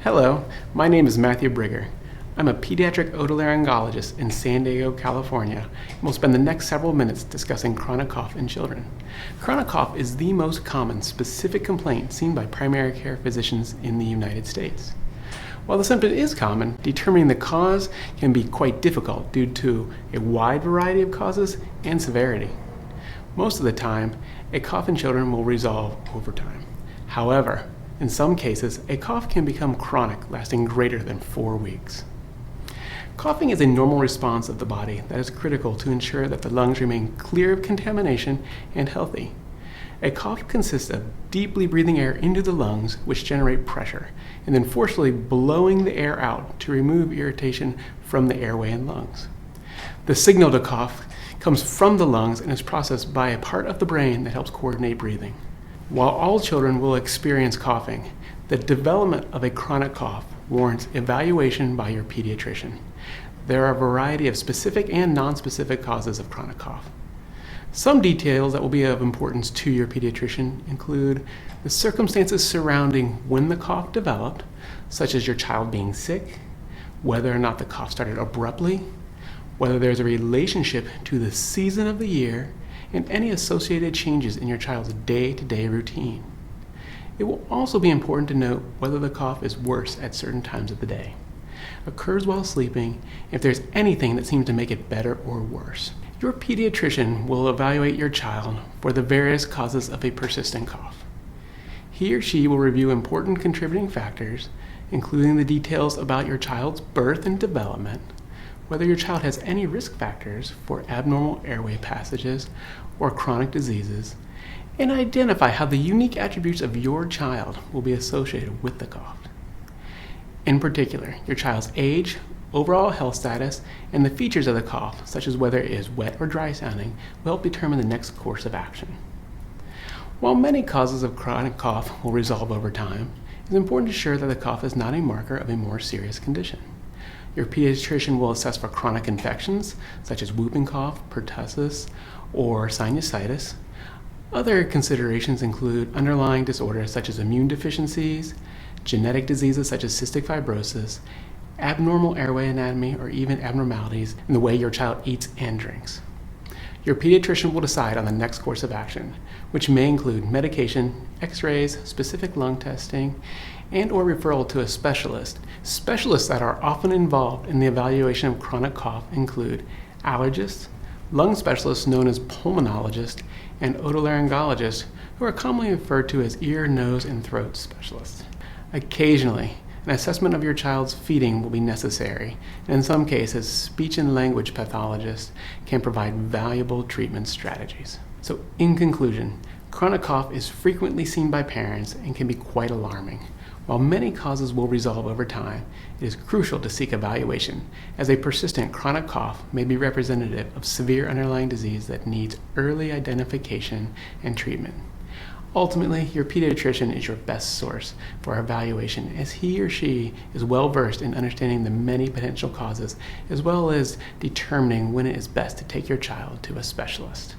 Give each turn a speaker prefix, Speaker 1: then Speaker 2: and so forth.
Speaker 1: Hello, my name is Matthew Brigger. I'm a pediatric otolaryngologist in San Diego, California, and we'll spend the next several minutes discussing chronic cough in children. Chronic cough is the most common specific complaint seen by primary care physicians in the United States. While the symptom is common, determining the cause can be quite difficult due to a wide variety of causes and severity. Most of the time, a cough in children will resolve over time. However, in some cases, a cough can become chronic, lasting greater than 4 weeks. Coughing is a normal response of the body that is critical to ensure that the lungs remain clear of contamination and healthy. A cough consists of deeply breathing air into the lungs, which generate pressure, and then forcefully blowing the air out to remove irritation from the airway and lungs. The signal to cough comes from the lungs and is processed by a part of the brain that helps coordinate breathing. While all children will experience coughing, the development of a chronic cough warrants evaluation by your pediatrician. There are a variety of specific and non-specific causes of chronic cough. Some details that will be of importance to your pediatrician include the circumstances surrounding when the cough developed, such as your child being sick, whether or not the cough started abruptly, whether there's a relationship to the season of the year, and any associated changes in your child's day-to-day routine. It will also be important to note whether the cough is worse at certain times of the day, occurs while sleeping, if there's anything that seems to make it better or worse. Your pediatrician will evaluate your child for the various causes of a persistent cough. He or she will review important contributing factors, including the details about your child's birth and development, whether your child has any risk factors for abnormal airway passages or chronic diseases, and identify how the unique attributes of your child will be associated with the cough. In particular, your child's age, overall health status, and the features of the cough, such as whether it is wet or dry sounding, will help determine the next course of action. While many causes of chronic cough will resolve over time, it is important to ensure that the cough is not a marker of a more serious condition. Your pediatrician will assess for chronic infections, such as whooping cough, pertussis, or sinusitis. Other considerations include underlying disorders such as immune deficiencies, genetic diseases such as cystic fibrosis, abnormal airway anatomy, or even abnormalities in the way your child eats and drinks. Your pediatrician will decide on the next course of action, which may include medication, x-rays, specific lung testing, and or referral to a specialist. Specialists that are often involved in the evaluation of chronic cough include allergists, lung specialists known as pulmonologists, and otolaryngologists, who are commonly referred to as ear, nose, and throat specialists. Occasionally, an assessment of your child's feeding will be necessary, and in some cases, speech and language pathologists can provide valuable treatment strategies. So, in conclusion, chronic cough is frequently seen by parents and can be quite alarming. While many causes will resolve over time, it is crucial to seek evaluation, as a persistent chronic cough may be representative of severe underlying disease that needs early identification and treatment. Ultimately, your pediatrician is your best source for evaluation, as he or she is well versed in understanding the many potential causes, as well as determining when it is best to take your child to a specialist.